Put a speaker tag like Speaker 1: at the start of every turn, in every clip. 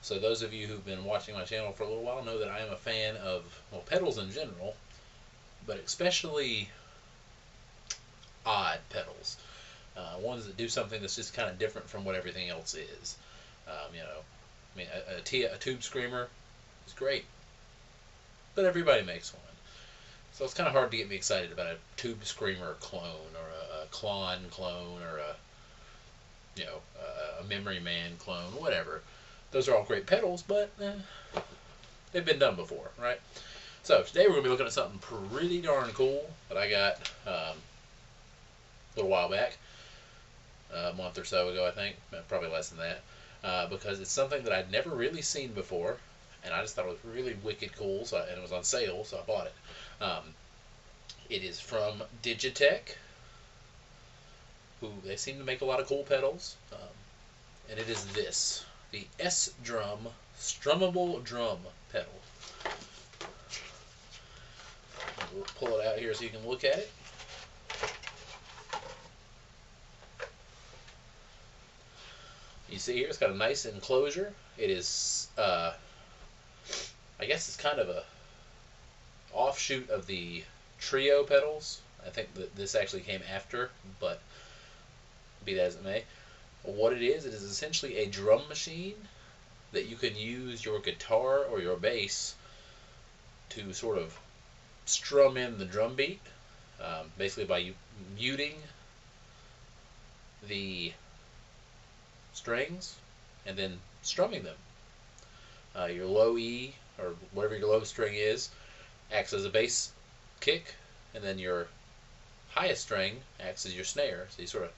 Speaker 1: So those of you who've been watching my channel for a little while know that I am a fan of, well, pedals in general, but especially odd pedals. Ones that do something that's just kind of different from what everything else is. I mean, a tube screamer is great, but everybody makes one. So it's kind of hard to get me excited about a tube screamer clone or a Klon clone or a Memory Man clone, whatever. Those are all great pedals, but they've been done before, right? So today we're going to be looking at something pretty darn cool that I got a little while back, a month or so ago, I think, probably less than that, because it's something that I'd never really seen before, and I just thought it was really wicked cool, and it was on sale, so I bought it. It is from Digitech, who they seem to make a lot of cool pedals, and it is this, the SDrum strummable drum pedal. We'll pull it out here so you can look at it. You see here, it's got a nice enclosure. It is, I guess it's kind of a offshoot of the trio pedals. I think that this actually came after, but be that as it may. What it is essentially a drum machine that you can use your guitar or your bass to sort of strum in the drum beat, basically by you muting the strings and then strumming them. Your low E, or whatever your low string is, acts as a bass kick, and then your highest string acts as your snare. So you sort of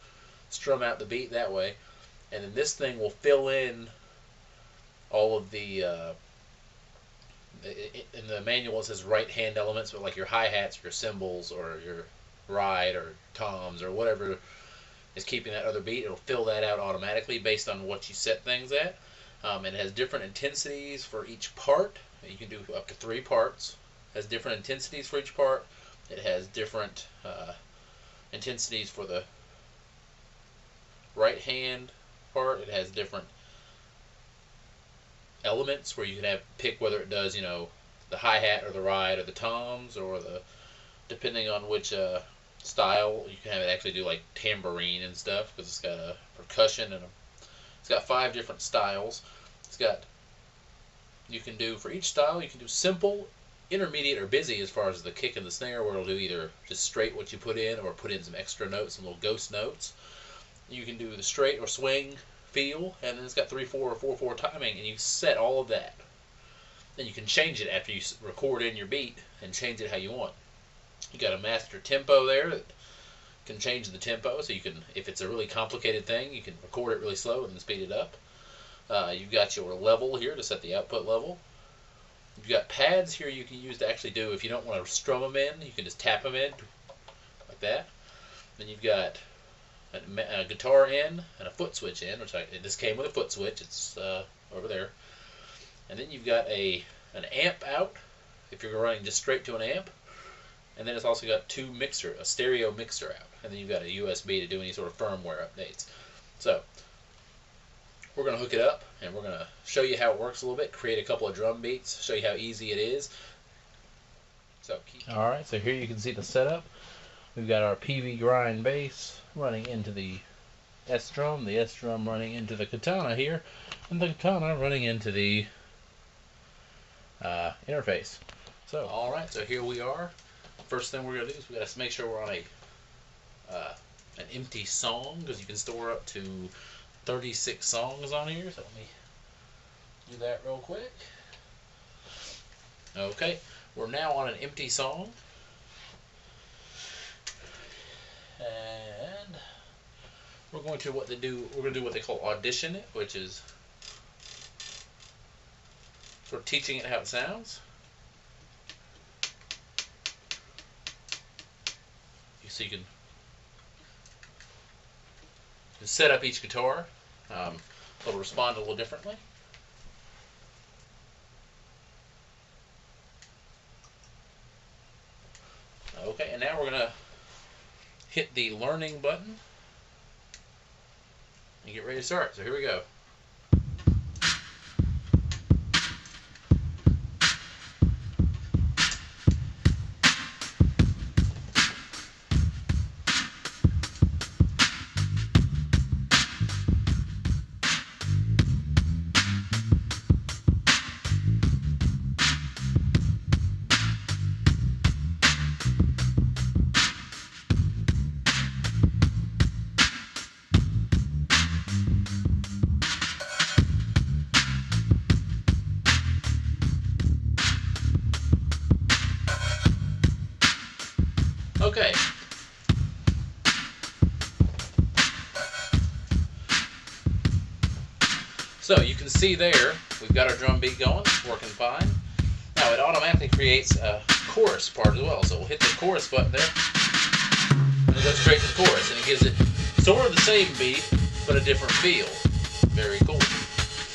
Speaker 1: strum out the beat that way, and then this thing will fill in all of the in the manual it says right hand elements, but like your hi-hats, your cymbals, or your ride or toms or whatever is keeping that other beat, it'll fill that out automatically based on what you set things at. It has different intensities for each part. You can do up to 3 parts. It has different intensities for each part. It has different intensities for the right hand part. It has different elements where you can pick whether it does, the hi-hat or the ride or the toms, or depending on which style, you can have it actually do like tambourine and stuff, because it's got a percussion and it's got 5 different styles. You can do, for each style, you can do simple, intermediate, or busy as far as the kick and the snare, where it'll do either just straight what you put in, or put in some extra notes, some little ghost notes. You can do the straight or swing feel, and then it's got 3/4 or 4/4 timing, and you set all of that. Then you can change it after you record in your beat and change it how you want. You got a master tempo there that can change the tempo, so you can, if it's a really complicated thing, you can record it really slow and then speed it up. You've got your level here to set the output level. You've got pads here you can use to actually do, if you don't want to strum them in, you can just tap them in like that. Then you've got a guitar in and a foot switch in, which this came with a foot switch. It's over there. And then you've got an amp out if you're running just straight to an amp. And then it's also got a stereo mixer out. And then you've got a USB to do any sort of firmware updates. So we're going to hook it up, and we're going to show you how it works a little bit, create a couple of drum beats, show you how easy it is. Alright, so here you can see the setup. We've got our PV grind bass running into the SDrum, the SDrum running into the katana here, and the katana running into the interface. So, alright, so here we are. First thing we're going to do is we've got to make sure we're on an empty song, because you can store up to 36 songs on here. So let me do that real quick. Okay, we're now on an empty song. And we're going to do what they call audition it, which is sort of teaching it how it sounds. So you can set up each guitar. It'll respond a little differently. Okay, and now we're going to hit the learning button and get ready to start. So here we go. So you can see there, we've got our drum beat going, working fine. Now it automatically creates a chorus part as well. So we'll hit the chorus button there, and it goes straight to the chorus, and it gives it sort of the same beat, but a different feel. Very cool.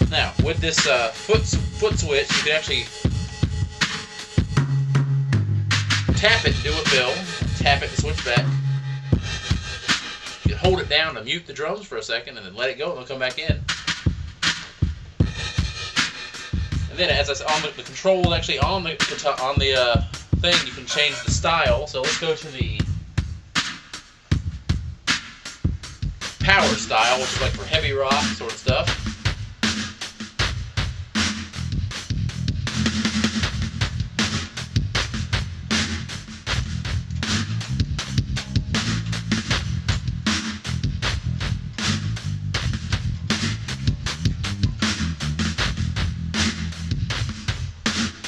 Speaker 1: Now, with this foot switch, you can actually tap it to do a fill, tap it to switch back. You can hold it down to mute the drums for a second, and then let it go, and they'll come back in. And then, as I said, on the control actually on the thing, you can change the style. So let's go to the power style, which is like for heavy rock sort of stuff.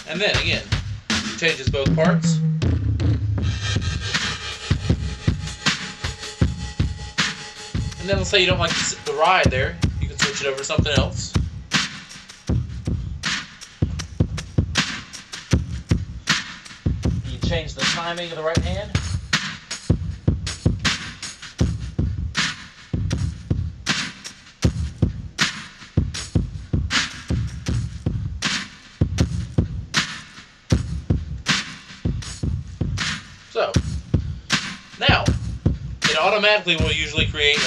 Speaker 1: And then again, it changes both parts. And then let's say you don't like the ride there, you can switch it over to something else. You change the timing of the right hand. So, now, it automatically will usually create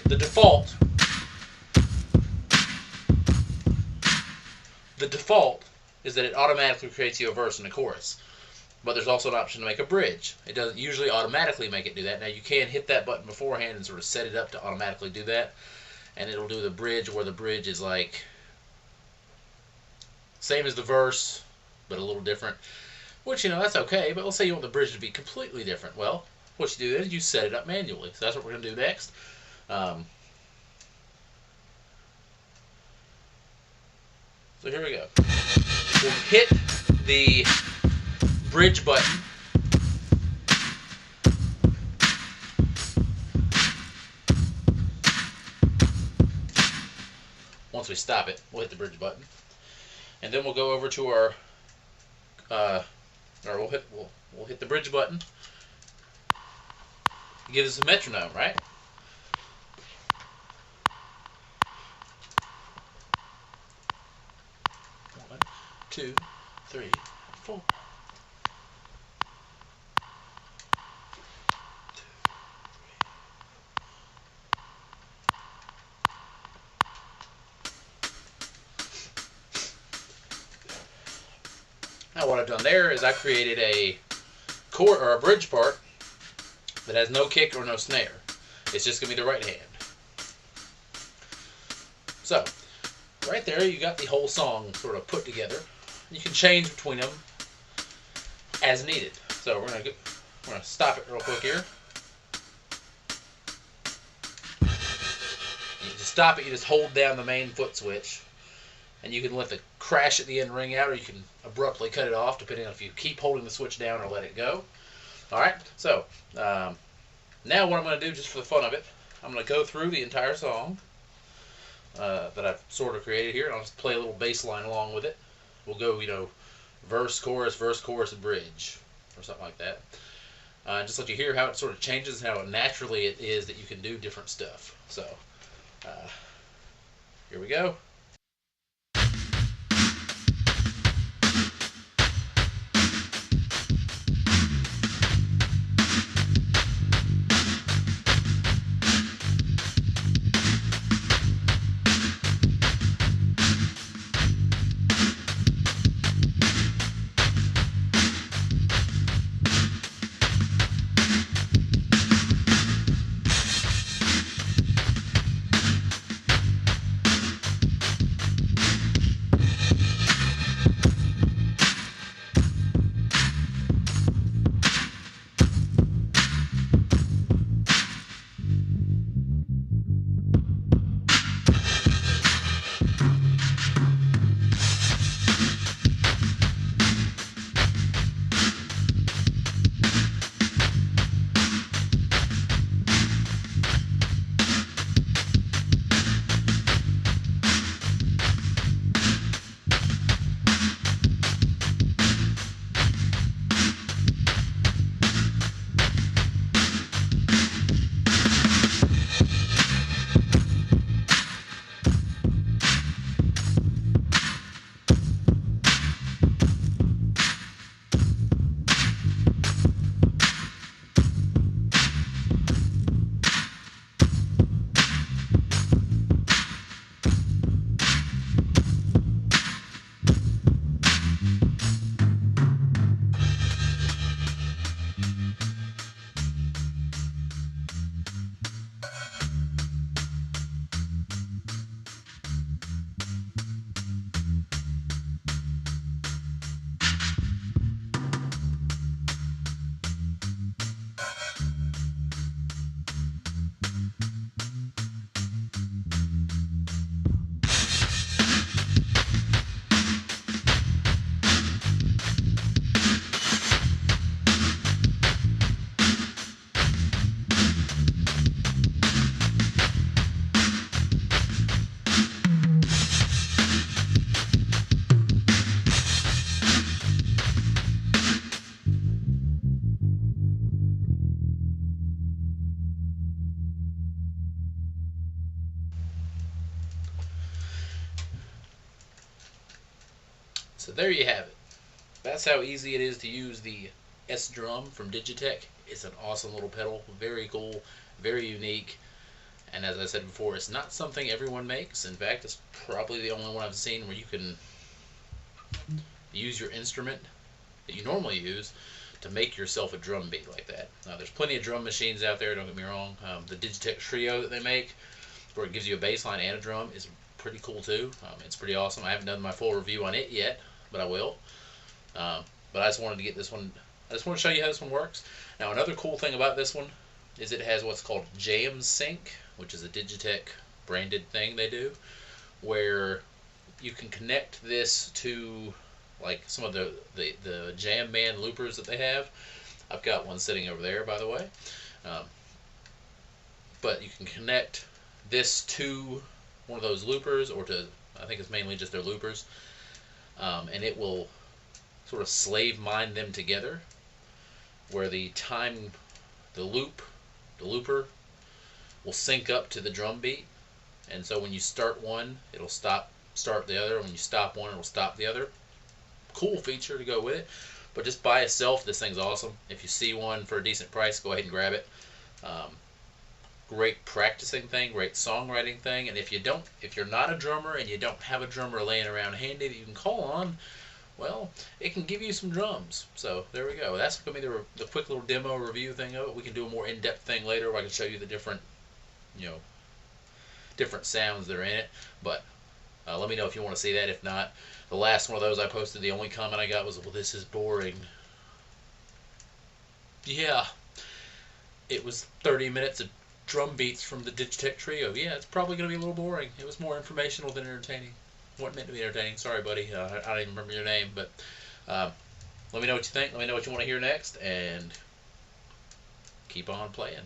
Speaker 1: the default. The default is that it automatically creates you a verse and a chorus. But there's also an option to make a bridge. It doesn't usually automatically make it do that. Now, you can hit that button beforehand and sort of set it up to automatically do that. And it'll do the bridge, where the bridge is like same as the verse, but a little different. Which, you know, that's okay, but let's say you want the bridge to be completely different. Well, what you do is you set it up manually. So that's what we're going to do next. So here we go. We'll hit the bridge button. Once we stop it, we'll hit the bridge button. And then we'll go over to our we'll hit the bridge button. It gives us a metronome, right? One, two, three, four. Now what I've done there is I created a chord or a bridge part that has no kick or no snare. It's just going to be the right hand. So, right there you got the whole song sort of put together. You can change between them as needed. So we're going to stop it real quick here. To stop it, you just hold down the main foot switch, and you can let the crash at the end ring out, or you can abruptly cut it off depending on if you keep holding the switch down or let it go. Alright, so now what I'm going to do, just for the fun of it, I'm going to go through the entire song that I've sort of created here, and I'll just play a little bass line along with it. We'll go, you know, verse, chorus, and bridge, or something like that. Just let you hear how it sort of changes, how naturally it is that you can do different stuff. So, here we go. So there you have it. That's how easy it is to use the SDrum from Digitech. It's an awesome little pedal, very cool, very unique, and as I said before, it's not something everyone makes. In fact, it's probably the only one I've seen where you can use your instrument that you normally use to make yourself a drum beat like that. Now, there's plenty of drum machines out there, don't get me wrong. The Digitech Trio that they make, where it gives you a bass line and a drum, is pretty cool too. It's pretty awesome. I haven't done my full review on it yet, but I will. But I just wanted to get this one. I just want to show you how this one works. Now, another cool thing about this one is it has what's called Jam Sync, which is a Digitech branded thing they do, where you can connect this to like some of the Jam Band loopers that they have. I've got one sitting over there, by the way. But you can connect this to one of those loopers, or to, I think it's mainly just their loopers, and it will sort of slave mine them together, where the looper will sync up to the drum beat, and so when you start one, it'll start the other. When you stop one, it'll stop the other. Cool feature to go with it, but just by itself, this thing's awesome. If you see one for a decent price, go ahead and grab it. Great practicing thing, great songwriting thing, and if you're not a drummer and you don't have a drummer laying around handy that you can call on, well, it can give you some drums. So there we go. That's going to be the quick little demo review thing of it. We can do a more in-depth thing later where I can show you the different sounds that are in it. But let me know if you want to see that. If not, the last one of those I posted, the only comment I got was, well, this is boring. Yeah, it was 30 minutes of drum beats from the Digitech Trio. Yeah, it's probably going to be a little boring. It was more informational than entertaining. Wasn't meant to be entertaining. Sorry, buddy. I don't even remember your name, but let me know what you think. Let me know what you want to hear next, and keep on playing.